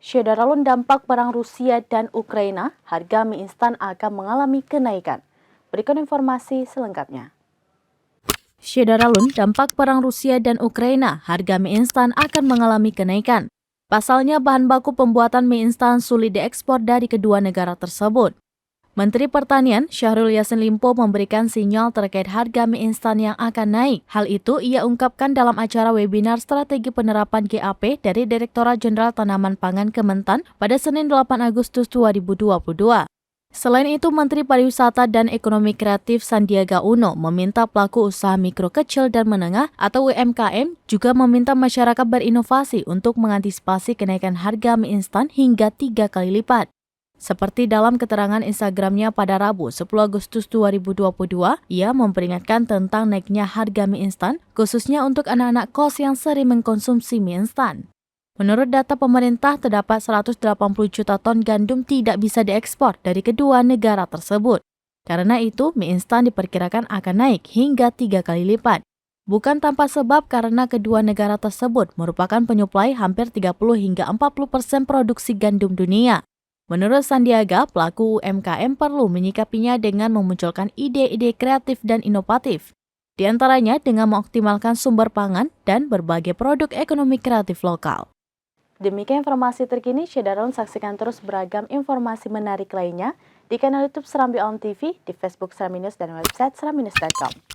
Syederalun dampak perang Rusia dan Ukraina, harga mie instan akan mengalami kenaikan. Berikut informasi selengkapnya. Syederalun dampak perang Rusia dan Ukraina, harga mie instan akan mengalami kenaikan. Pasalnya bahan baku pembuatan mie instan sulit diekspor dari kedua negara tersebut. Menteri Pertanian Syahrul Yassin Limpo memberikan sinyal terkait harga mie instan yang akan naik. Hal itu ia ungkapkan dalam acara webinar strategi penerapan GAP dari Direktorat Jenderal Tanaman Pangan Kementan pada Senin 8 Agustus 2022. Selain itu, Menteri Pariwisata dan Ekonomi Kreatif Sandiaga Uno meminta pelaku usaha mikro kecil dan menengah atau UMKM juga meminta masyarakat berinovasi untuk mengantisipasi kenaikan harga mie instan hingga 3 kali lipat. Seperti dalam keterangan Instagramnya pada Rabu 10 Agustus 2022, ia memperingatkan tentang naiknya harga mie instan, khususnya untuk anak-anak kos yang sering mengkonsumsi mie instan. Menurut data pemerintah, terdapat 180 juta ton gandum tidak bisa diekspor dari kedua negara tersebut. Karena itu, mie instan diperkirakan akan naik hingga 3 kali lipat. Bukan tanpa sebab karena kedua negara tersebut merupakan penyuplai hampir 30 hingga 40% produksi gandum dunia. Menurut Sandiaga, pelaku UMKM perlu menyikapinya dengan memunculkan ide-ide kreatif dan inovatif. Di antaranya dengan mengoptimalkan sumber pangan dan berbagai produk ekonomi kreatif lokal. Demikian informasi terkini, Syederalun saksikan terus beragam informasi menarik lainnya di kanal YouTube Serambi On TV, di Facebook Serambi News, dan website serambinews.com.